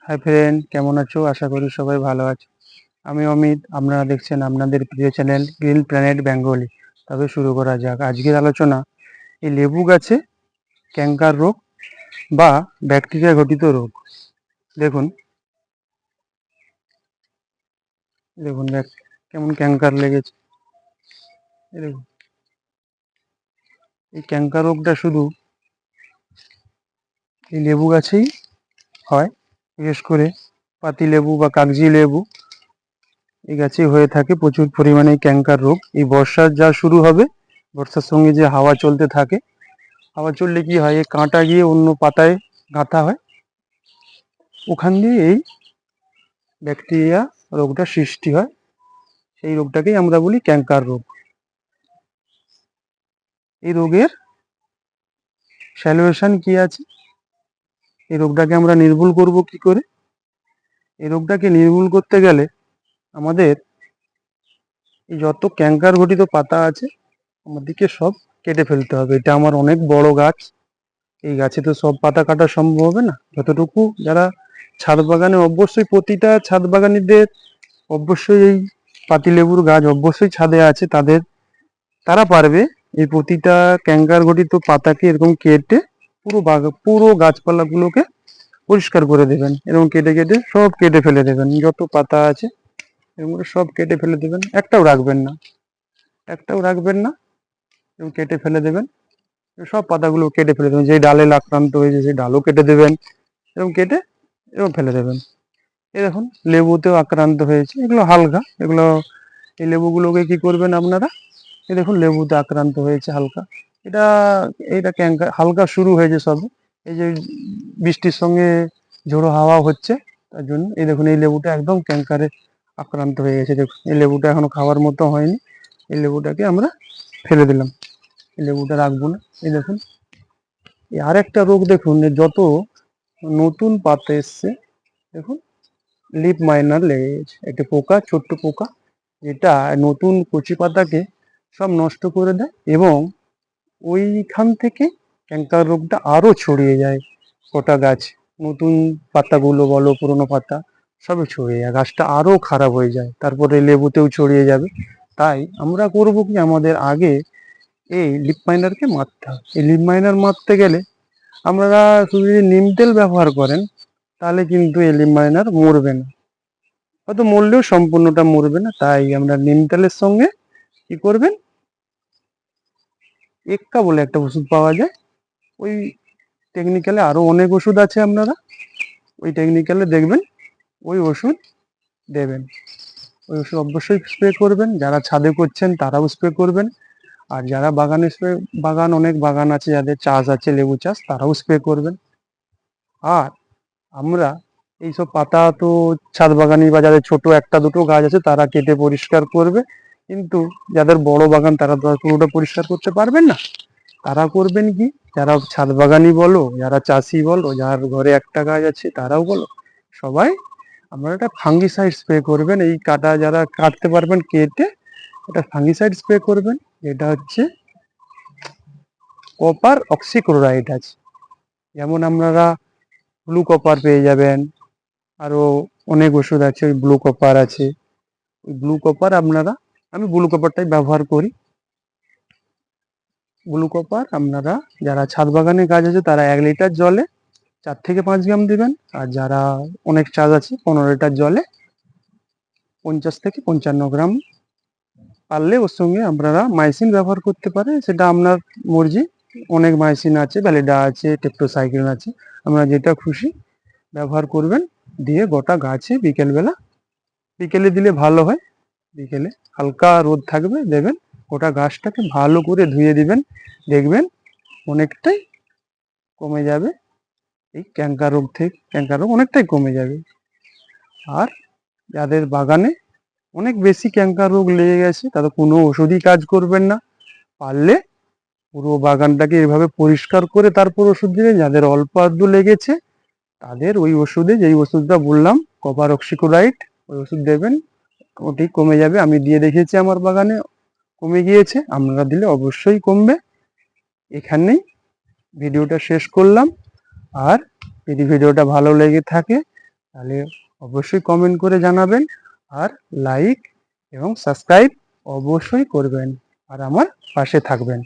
Hi friend, কেমন আছো? আশা করি সবাই ভালো আছো। আমি অমিত, আপনারা দেখছেন আপনাদের প্রিয় চ্যানেল গ্রিন প্ল্যানেট বেঙ্গলি। তবে শুরু করা যাক আজকের আলোচনা। এই লেবু গাছে ক্যাঙ্কার রোগ বা ব্যাকটেরিয়া ঘটিত রোগ। দেখুন দেখুন কেমন ক্যাঙ্কার লেগেছে। এই দেখুন, এই ক্যাঙ্কার রোগটা শুধু এই লেবু গাছেই হয়, বিশেষ করে পাতি লেবু বা কাগজি লেবু এই গাছেই হয়ে থাকে প্রচুর পরিমাণে ক্যাঙ্কার রোগ। এই বর্ষা যা শুরু হবে, বর্ষার সঙ্গে যে হাওয়া চলতে থাকে, হাওয়া চললে কি হয়, এই কাঁটা গিয়ে অন্য পাতায় গাঁথা হয়, ওখান দিয়ে এই ব্যাকটেরিয়া রোগটা সৃষ্টি হয়। সেই রোগটাকেই আমরা বলি ক্যাঙ্কার রোগ। এই রোগের সলিউশন কি আছে? এই রোগটাকে আমরা নির্মূল করব কি করে? এই রোগটাকে নির্মূল করতে গেলে আমাদের এই যত ক্যাঙ্কার ঘটিত পাতা আছে আমাদেরকে সব কেটে ফেলতে হবে। এটা আমার অনেক বড় গাছ, এই গাছে তো সব পাতা কাটা সম্ভব হবে না। যতটুকু যারা ছাদ বাগানে, অবশ্যই প্রতিটা ছাদ বাগানীদের অবশ্যই এই পাতিলেবুর গাছ অবশ্যই ছাদে আছে, তারা পারবে এই প্রতিটা ক্যাঙ্কার ঘটিত পাতাকে এরকম কেটে পুরো গাছপালাগুলোকে পরিষ্কার করে দেবেন। এরকম কেটে কেটে সব কেটে ফেলে দেবেন, যত পাতা আছে এরকম করে সব কেটে ফেলে দেবেন, একটাও রাখবেন না, একটাও রাখবেন না, এরকম কেটে ফেলে দেবেন। সব পাতাগুলো কেটে ফেলে দেবেন, যেই ডালে আক্রান্ত হয়েছে সেই ডালও কেটে দেবেন, এরকম কেটে এরকম ফেলে দেবেন। এই দেখুন লেবুতেও আক্রান্ত হয়েছে, এগুলো হালকা, এগুলো এই লেবুগুলোকে কি করবেন আপনারা, এই দেখুন লেবুতে আক্রান্ত হয়েছে হালকা, এটা এইটা ক্যাঙ্কার হালকা শুরু হয়েছে সবে। এই যে বৃষ্টির সঙ্গে ঝোড়ো হাওয়া হচ্ছে, তার জন্য এই দেখুন এই লেবুটা একদম ক্যাঙ্কারে আক্রান্ত হয়ে গেছে। দেখুন এই লেবুটা এখনো খাওয়ার মতো হয়নি, এই লেবুটাকে আমরা ফেলে দিলাম, এই লেবুটা রাখবো না। এই দেখুন এই আরেকটা রোগ দেখুন, যত নতুন পাতা এসছে, দেখুন লিপ মাইনার লেগে গেছে, একটা পোকা, ছোট্ট পোকা, যেটা নতুন কচি পাতাকে সব নষ্ট করে দেয় এবং ওইখান থেকে ক্যাঙ্কার রোগটা আরো ছড়িয়ে যায় গোটা গাছ। নতুন পাতাগুলো বলো পুরোনো পাতা সবই ছড়িয়ে যায়, গাছটা আরো খারাপ হয়ে যায়, তারপরে লেবুতেও ছড়িয়ে যাবে। তাই আমরা করব কি, আমাদের আগে এই লিপ মাইনারকে মারতে হবে। এই লিপ মাইনার মারতে গেলে আপনারা শুধু যদি নিম তেল ব্যবহার করেন তাহলে কিন্তু এই লিপ মাইনার মরবে না, হয়তো মরলেও সম্পূর্ণটা মরবে না। তাই আমরা নিম তেলের সঙ্গে কি করবেন, এক্কা বলে একটা ওষুধ পাওয়া যায়, ওই টেকনিক্যালে আরো অনেক ওষুধ আছে, আপনারা ওই টেকনিক্যালে দেখবেন ওই ওষুধ দেবেন। ওই ওষুধ অবশ্যই স্প্রে করবেন, যারা ছাদে করছেন তারাও স্প্রে করবেন, আর যারা বাগানে অনেক বাগান আছে, যাদের চাষ আছে লেবু চাষ, তারাও স্প্রে করবেন। আর আমরা এইসব পাতা তো ছাদ বাগানি বা যাদের ছোট একটা দুটো গাছ আছে তারা কেটে পরিষ্কার করবে, কিন্তু যাদের বড় বাগান তারা তো আর পুরোটা পরিষ্কার করতে পারবেন না। তারা করবেন কি, যারা ছাদ বাগানি বলো, যারা চাষি বলো, যার ঘরে একটা গাছ আছে তারাও বলো, সবাই আমরা একটা ফাঙ্গিসাইড স্প্রে করবেন। এই কাটা যারা কাটতে পারবেন কেটে একটা ফাঙ্গিসাইড স্প্রে করবেন, যেটা হচ্ছে কপার অক্সিক্লোরাইড আছে। যেমন আপনারা ব্লু কপার পেয়ে যাবেন, আরো অনেক ওষুধ আছে, ওই ব্লু কপার আছে, ওই ব্লু কপার আপনারা, আমি ব্লু কপারটাই ব্যবহার করি। ব্লু কপার আপনারা যারা ছাদ বাগানে গাছ আছে তারা 1 লিটার জলে 4 থেকে 5 গ্রাম দিবেন, আর যারা অনেক চাষ আছে 15 লিটার জলে 50 থেকে 55 গ্রাম। পারলে ওর সঙ্গে আপনারা মাইসিন ব্যবহার করতে পারেন, সেটা আপনার মর্জি। অনেক মাইসিন আছে, ভ্যালিডা আছে, টেট্রোসাইক্লিন আছে, আপনারা যেটা খুশি ব্যবহার করবেন। দিয়ে গোটা গাছে বিকেলে দিলে ভালো হয়, বিকেলে হালকা রোদ থাকবে দেবেন, গোটা গাছটাকে ভালো করে ধুয়ে দিবেন, দেখবেন অনেকটাই কমে যাবে। এই ক্যাঙ্কার রোগ অনেকটাই কমে যাবে। আর যাদের বাগানে অনেক বেশি ক্যাঙ্কার রোগ লেগে গেছে তাদের কোনো ওষুধই কাজ করবেন না, পারলে পুরো বাগানটাকে এভাবে পরিষ্কার করে তারপর ওষুধ দিবেন। যাদের অল্প আধটু লেগেছে তাদের ওই ওষুধে, যেই ওষুধটা বললাম কপার অক্সিক্লোরাইড, ওই ওষুধ দেবেন, ওটি কমে যাবে। আমি দিয়ে দেখেছি আমার বাগানে কমে গিয়েছে, আপনারা দিলে অবশ্যই কমবে। এখানেই ভিডিওটা শেষ করলাম। আর যদি ভিডিওটা ভালো লেগে থাকে তাহলে অবশ্যই কমেন্ট করে জানাবেন, আর লাইক এবং সাবস্ক্রাইব অবশ্যই করবেন, আর আমার পাশে থাকবেন।